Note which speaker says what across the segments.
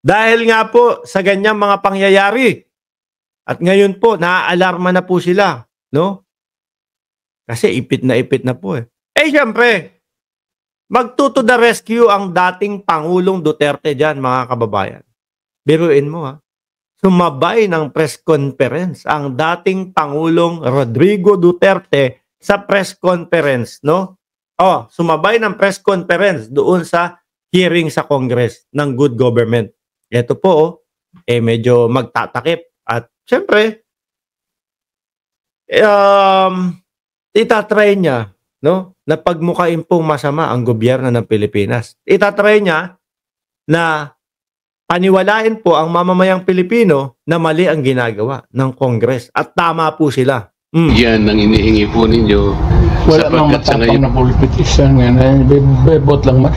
Speaker 1: Dahil nga po sa ganyang mga pangyayari. At ngayon po, naaalarma na po sila. No? Kasi ipit na po eh. Eh syempre, magtuto the rescue ang dating Pangulong Duterte dyan, mga kababayan. Biruin mo ha. Sumabay ng press conference ang dating Pangulong Rodrigo Duterte sa press conference, no? Oh, sumabay ng press conference doon sa hearing sa Congress ng good government. Ito po, medyo magtatakip. At syempre, itatry niya, no, na pagmukain pong masama ang gobyerno ng Pilipinas. Itatry niya na paniwalain po ang mamamayang Pilipino na mali ang ginagawa ng Congress. At tama po sila.
Speaker 2: Yan ang inihingi po ninyo.
Speaker 3: Wala nang matapang na politician nga. Bebot lang man.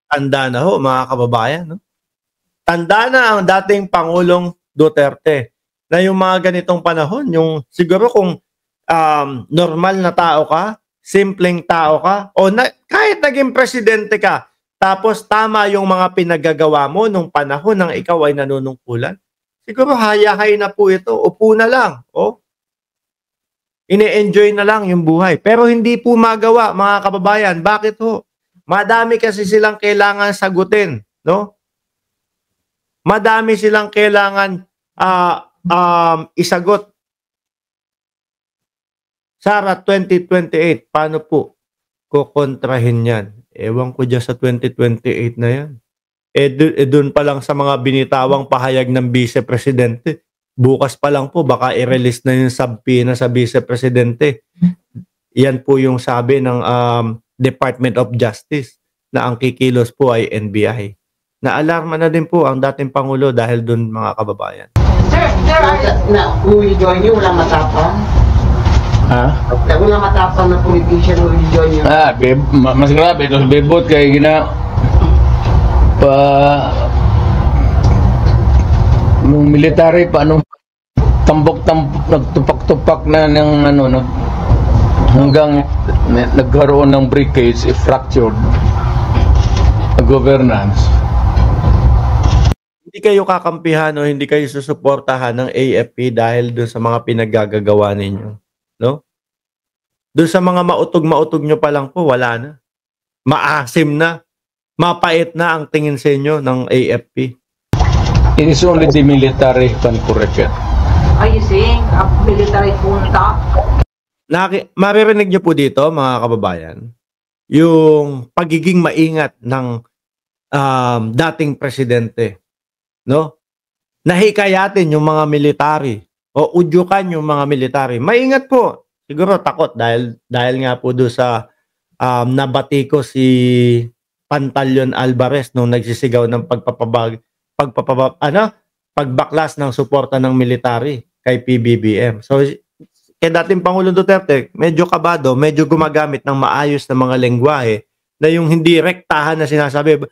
Speaker 1: Tanda na ho, mga kababayan. No? Tanda na ang dating Pangulong Duterte na yung mga ganitong panahon, yung siguro kung normal na tao ka, simpleng tao ka, o kahit naging presidente ka, tapos tama yung mga pinagagawa mo nung panahon nang ikaw ay nanunungkulan, siguro hayahay na po ito, upo na lang, ine-enjoy na lang yung buhay. Pero hindi po magawa, mga kababayan. Bakit ho? Madami kasi silang kailangan sagutin, no? Madami silang kailangan isagot. Sara, 2028, paano po kukontrahin yan? Ewan ko dyan sa 2028 na yan. Doon pa lang sa mga binitawang pahayag ng vice-presidente. Bukas pa lang po, baka i-release na yung subpoena sa vice-presidente. Yan po yung sabi ng Department of Justice na ang kikilos po ay NBI. Naalarma na din po ang dating Pangulo dahil doon, mga kababayan.
Speaker 4: Sir, who will join you? Walang matapang?
Speaker 3: Ha?
Speaker 4: Walang matapang na politician who will join you?
Speaker 3: Mas grabe ito. Bebot kay nung military pa, nung tambok-tambok, nagtupak-tupak na ng hanggang nagkaroon ng breakage, fractured governance.
Speaker 1: Hindi kayo kakampihan o hindi kayo susuportahan ng AFP dahil doon sa mga pinaggagawa ninyo. No? Doon sa mga mautog nyo pa lang po, wala na. Maasim na. Mapait na ang tingin sa inyo ng AFP.
Speaker 3: It is only the military who can correct it.
Speaker 4: Are you saying a military junta?
Speaker 1: Maririnig nyo po dito, mga kababayan, yung pagiging maingat ng dating presidente. No? Nahikayatin yung mga military o udyukan yung mga military. Maingat po. Siguro takot dahil nga po doon sa nabati ko si Pantaleon Alvarez nung nagsisigaw ng pagbaklas ng suporta ng military kay PBBM. So, kaya dating Pangulong Duterte, medyo kabado, medyo gumagamit ng maayos na mga lengguwahe na yung hindi rektahan na sinasabi,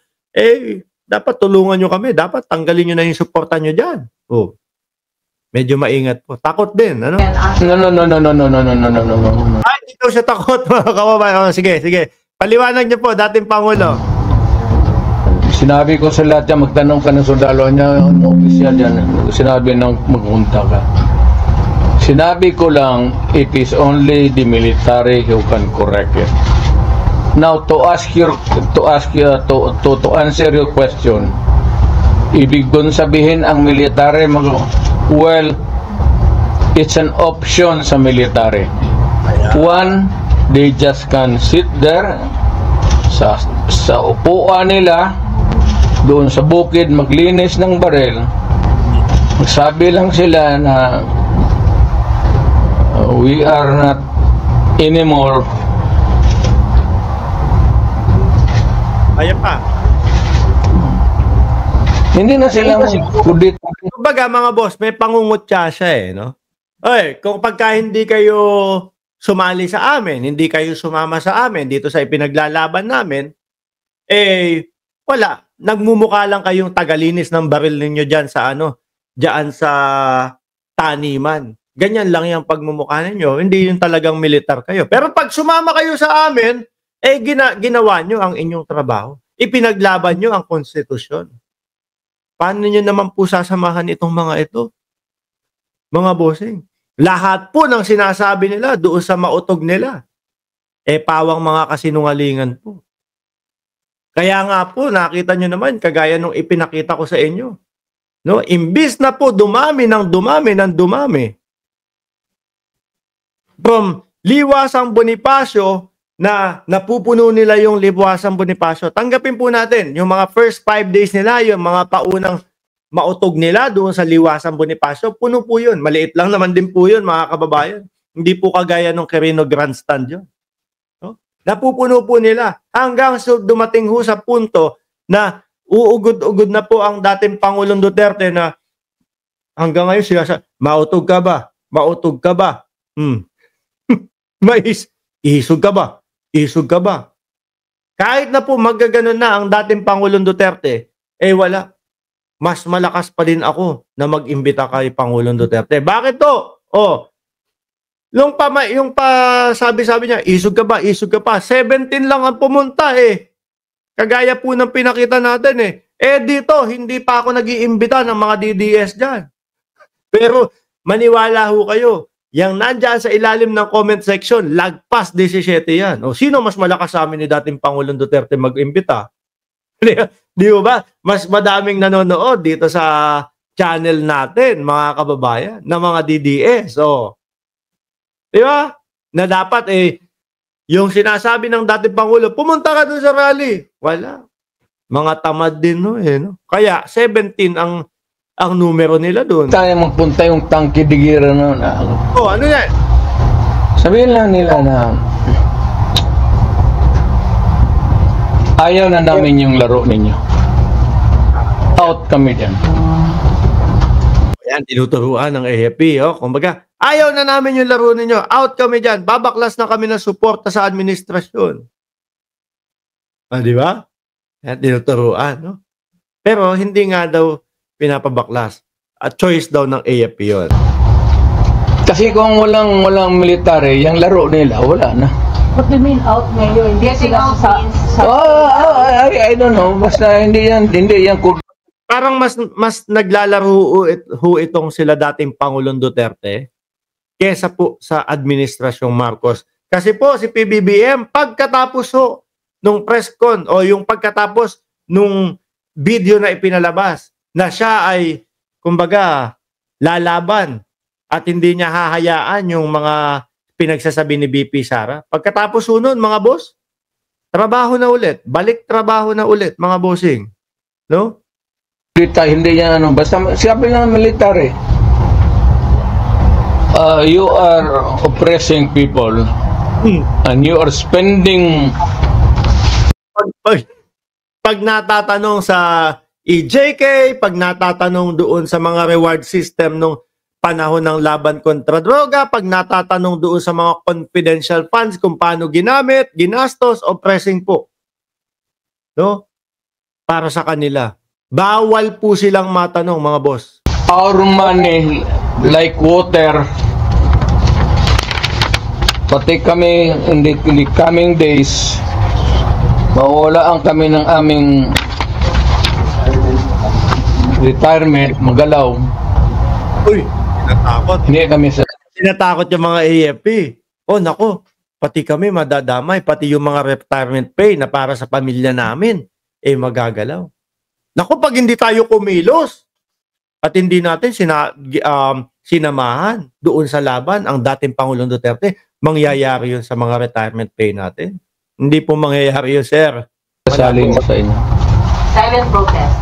Speaker 1: dapat tulungan nyo kami, dapat tanggalin nyo na yung suporta nyo dyan. Medyo maingat po. Takot din, ano?
Speaker 3: No.
Speaker 1: Ay, hindi daw siya takot, mga kababayan. Sige. Paliwanag niyo po, dating Pangulo.
Speaker 3: Sinabi ko sa lahat yan, magtanong ka ng sundalo niya, opisyal yan. Sinabi nang magpunta ka. Sinabi ko lang, it is only the military who can correct it. Now, to answer your question, ibig dun sabihin ang military, well, it's an option sa military. One, they just can sit there sa upuan nila doon sa bukid, maglinis ng barel. Magsabi lang sila na we are not anymore.
Speaker 1: Ayan pa.
Speaker 3: Hindi na sila kudit.
Speaker 1: Kumbaga mga boss, may pangungutya siya no? Kung pagka hindi kayo sumali sa amin, hindi kayo sumama sa amin dito sa ipinaglalaban namin, wala. Nagmumukha lang kayong tagalinis ng baril ninyo dyan sa dyan sa taniman. Ganyan lang yung pagmumukha ninyo. Hindi yung talagang militar kayo. Pero pag sumama kayo sa amin, ginawa nyo ang inyong trabaho. ipinaglaban nyo ang konstitusyon. Paano nyo naman po sasamahan itong mga ito? Mga bossing. Lahat po ng sinasabi nila doon sa mautog nila, pawang mga kasinungalingan po. Kaya nga po, nakita nyo naman, kagaya nung ipinakita ko sa inyo. No? Imbis na po dumami ng dumami. From Liwasang Bonifacio, na napupuno nila yung Liwasang Bonifacio. Tanggapin po natin, yung mga first 5 days nila, yung mga paunang mautog nila doon sa Liwasang Bonifacio, puno po yun. Maliit lang naman din po yun, mga kababayan. Hindi po kagaya ng Quirino Grandstand yun. No? Napupuno po nila hanggang dumating ho sa punto na uugod-ugod na po ang dating Pangulong Duterte na hanggang ngayon sila sa, mautog ka ba? Mautog ka ba? Ihisog ka ba? Isog ka ba? Kahit na po magaganon na ang dating Pangulong Duterte, wala. Mas malakas pa din ako na mag-imbita kay Pangulong Duterte. Bakit to? Yung sabi niya, isog ka ba? Isog ka pa. 17 lang ang pumunta Kagaya po ng pinakita natin dito, hindi pa ako nag-iimbita ng mga DDS dyan. Pero maniwala ho kayo, yang nandyan sa ilalim ng comment section, lagpas 17 yan. Sino mas malakas sa amin ni dating Pangulong Duterte mag-imbita? Di ba? Mas madaming nanonood dito sa channel natin, mga kababayan, na mga DDS. Di ba? Na dapat yung sinasabi ng dating Pangulo, pumunta ka dun sa rally. Wala. Mga tamad din no. Kaya 17 ang numero nila doon.
Speaker 3: Tayo magpunta yung tangki digira na.
Speaker 1: Ano yan?
Speaker 3: Sabihin lang nila na ayaw na namin yung laro ninyo. Out kami dyan.
Speaker 1: Ayan, tinuturuan ng AFP. Kumbaga, ayaw na namin yung laro ninyo. Out kami dyan. Babaklas na kami ng suporta sa administrasyon. Di ba? Ayan, tinuturuan. Pero hindi nga daw pinapabaklas. At choice daw ng AFP yun.
Speaker 3: Kasi kung walang military, yung laro nila, wala na.
Speaker 4: What do you mean out ngayon? Hindi sila sa
Speaker 3: I don't know. Basta hindi yan
Speaker 1: Parang mas naglalaro ho itong sila dating Pangulong Duterte kesa po sa administrasyong Marcos. Kasi po si PBBM, pagkatapos ho nung press con o yung pagkatapos nung video na ipinalabas, na siya ay, kumbaga, lalaban at hindi niya hahayaan yung mga pinagsasabi ni BP Sara. Pagkatapos nun, mga boss, trabaho na ulit. Balik trabaho na ulit, mga bossing. No?
Speaker 3: Hindi yan basta sabi ng military, you are oppressing people and you are spending.
Speaker 1: Pag natatanong sa EJK, pag natatanong doon sa mga reward system nung panahon ng laban kontra droga, pag natatanong doon sa mga confidential funds kung paano ginamit, ginastos, oppressing po. No? Para sa kanila. Bawal po silang matanong, mga boss.
Speaker 3: Our money, like water, pati kami in the coming days, mawawalaan kami ng aming retirement, magalaw.
Speaker 1: Uy, tinatakot.
Speaker 3: Hindi kami sa...
Speaker 1: Tinatakot yung mga AFP. Nako, pati kami madadamay, pati yung mga retirement pay na para sa pamilya namin, magagalaw. Nako, pag hindi tayo kumilos at hindi natin sinamahan doon sa laban ang dating Pangulong Duterte, mangyayari yun sa mga retirement pay natin. Hindi po mangyayari yun, sir.
Speaker 3: Kasali mo sa inyo.
Speaker 4: silent protest.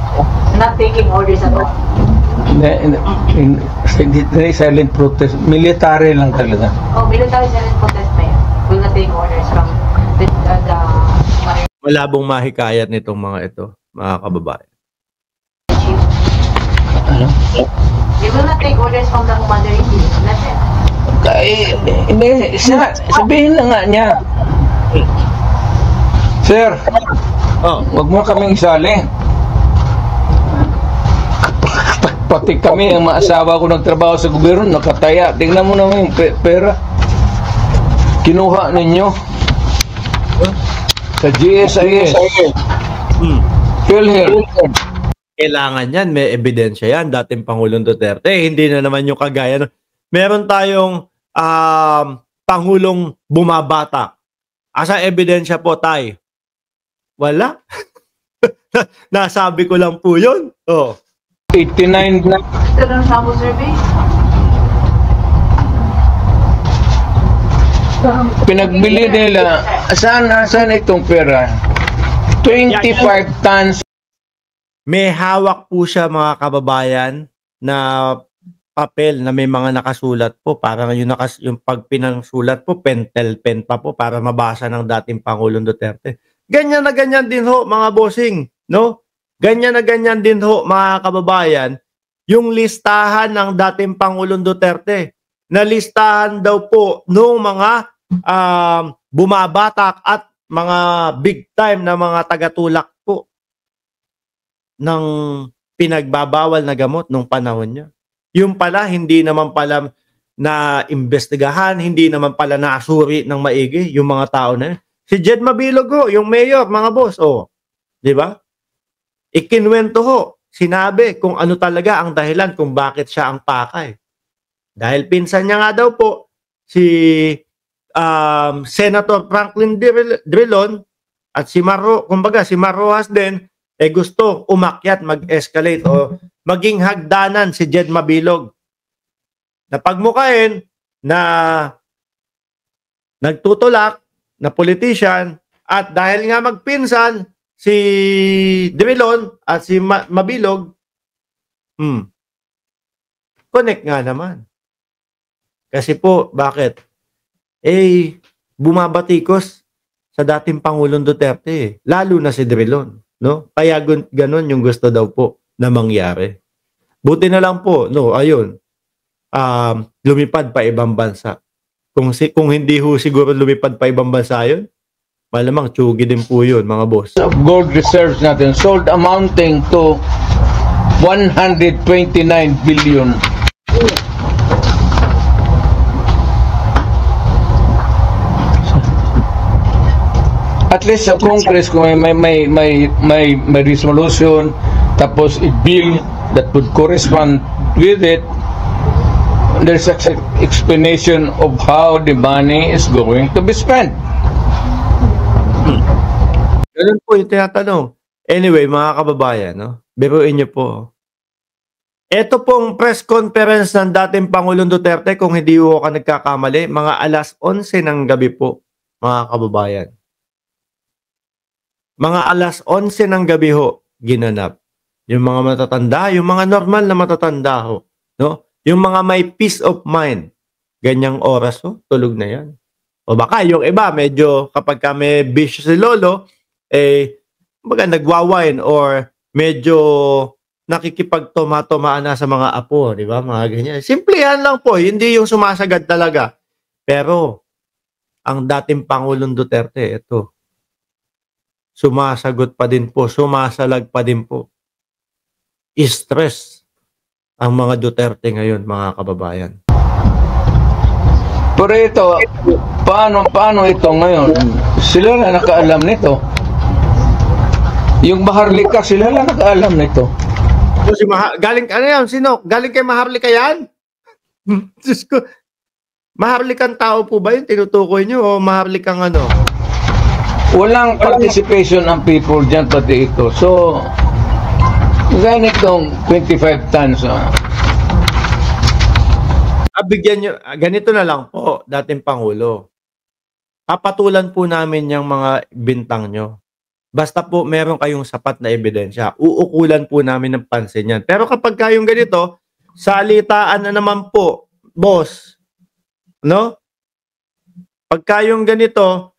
Speaker 4: Not taking orders at all.
Speaker 3: Hindi silent protest. Military lang talaga.
Speaker 4: Military silent protest na yan. Will not take orders from the
Speaker 1: Malabong mahikayat nitong mga ito, mga kababayan.
Speaker 4: chief.
Speaker 3: Ano?
Speaker 4: They will not take orders from the commander-in-chief. That's it.
Speaker 3: Hindi, sabihin na nga niya. Sir, wag mo kaming isali. Pati kami, ang maasawa ko nagtrabaho sa gobyerno, nakataya. Tingnan mo naman yung pera. Kinuha ninyo sa GSIS. Phil here.
Speaker 1: Kailangan yan, may ebidensya yan. Dating Pangulong Duterte, hindi na naman yung kagaya. Meron tayong Pangulong bumabatak. Asa ebidensya po, Tay? Wala. Nasabi ko lang po yun. Oh.
Speaker 3: 89 na.
Speaker 4: Ito ng sample survey.
Speaker 3: Pinagbili nila. Saan itong pera? 25 tons.
Speaker 1: May hawak po siya, mga kababayan, na papel na may mga nakasulat po. Parang yung pag pinangsulat po, pentel pen pa po para mabasa ng dating Pangulong Duterte. Ganyan na ganyan din ho, mga bossing. No? Ganyan na ganyan din ho, mga kababayan, yung listahan ng dating Pangulong Duterte. Na listahan daw po nung mga bumabatak at mga big time na mga tagatulak po ng pinagbabawal na gamot nung panahon niya. Yung pala, hindi naman pala na investigahan, hindi naman pala nasuri ng maigi yung mga tao na yun. Si Jed Mabilog ho, yung mayor, mga boss, di ba? Ikinwento ho, sinabi kung ano talaga ang dahilan kung bakit siya ang pakay. Dahil pinsan niya nga daw po, si Senator Franklin Drilon at si si Mar Rojas din, gusto umakyat, mag-escalate o maging hagdanan si Jed Mabilog. Na pagmukain na nagtutulak na politician at dahil nga magpinsan si Drilon at si Mabilog, connect nga naman. Kasi po, bakit? Bumabatikos sa dating Pangulong Duterte, lalo na si Drilon. No? Kaya ganun yung gusto daw po na mangyari. Buti na lang po, ayun, lumipad pa ibang bansa. Kung hindi ho siguro lumipad pa ibang bansa yun, malamang tsugi din po yun, mga boss.
Speaker 3: Of gold reserves natin sold amounting to 129 billion. At least sa Congress kung may resolution tapos a bill that would correspond with it, there's an explanation of how the money is going to be spent.
Speaker 1: Ganun po yung tinatanong. Anyway, mga kababayan, biruin niyo po. Ito pong press conference ng dating Pangulong Duterte, kung hindi ko nagkakamali, mga alas 11 ng gabi po, mga kababayan. Mga alas 11 ng gabi ho, ginanap. Yung mga matatanda, yung mga normal na matatanda ho. No? Yung mga may peace of mind, ganyang oras ho, tulog na yan. O baka yung iba, medyo kapag may bisyo si Lolo, baga nagwawine or medyo nakikipagtoma-tomaan na sa mga apo, di ba? Mga ganyan. Simplihan lang po, hindi yung sumasagad talaga. Pero, ang dating Pangulong Duterte, ito, sumasagot pa din po, sumasalag pa din po. Stress ang mga Duterte ngayon, mga kababayan.
Speaker 3: Pero ito, paano ito ngayon? Sila na nakaalam nito. Yung Maharlika, sila na nakaalam nito.
Speaker 1: So, galing, ano yan? Sino? Galing kay Maharlika yan? Diyos ko. Maharlikang tao po ba yun? Tinutukoy nyo o Maharlikang ano?
Speaker 3: Walang participation ng people dyan pati ito. So, ganitong 25 tons.
Speaker 1: Bigyan nyo, ganito na lang po, dating Pangulo. Papatulan po namin yung mga bintang nyo. Basta po meron kayong sapat na ebidensya. Uukulan po namin ng pansin yan. Pero kapag kayong ganito, salitaan na naman po, boss. No? Pag kayong ganito,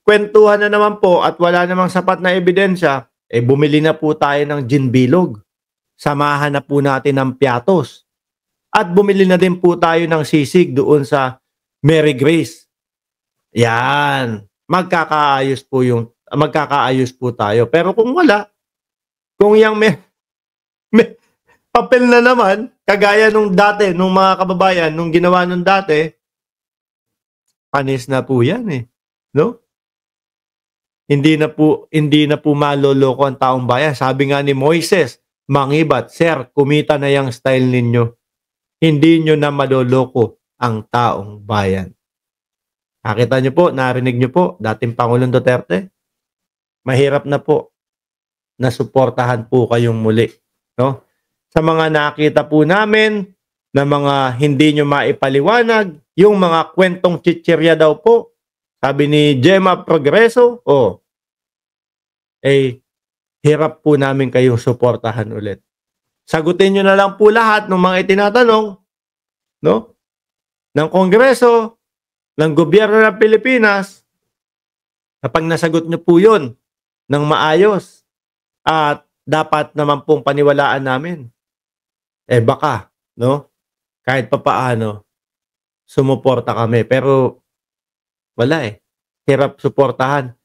Speaker 1: kwentuhan na naman po at wala namang sapat na ebidensya, bumili na po tayo ng gin bilog. Samahan na po natin ng piatos. At bumili na din po tayo ng sisig doon sa Mary Grace. Yan. Magkakaayos po tayo. Pero kung wala, kung yung may papel na naman, kagaya nung dati, nung mga kababayan, nung ginawa nung dati, panis na po yan No? hindi na po maloloko ang taong bayan. Sabi nga ni Moises, mangibat, sir, kumita na yung style ninyo. Hindi nyo na maloloko ang taong bayan. Nakita nyo po, narinig nyo po, dating Pangulong Duterte, mahirap na po na suportahan po kayong muli. No? Sa mga nakita po namin na mga hindi nyo maipaliwanag, yung mga kwentong chichirya daw po, sabi ni Gemma Progreso, hirap po namin kayong suportahan ulit. Sagutin nyo na lang po lahat ng mga itinatanong, no? Ng Kongreso, ng gobyerno ng Pilipinas. Kapag nasagot nyo po yun ng maayos at dapat naman pong paniwalaan namin, baka, no? Kahit papaano, sumuporta kami. Pero wala Hirap suportahan.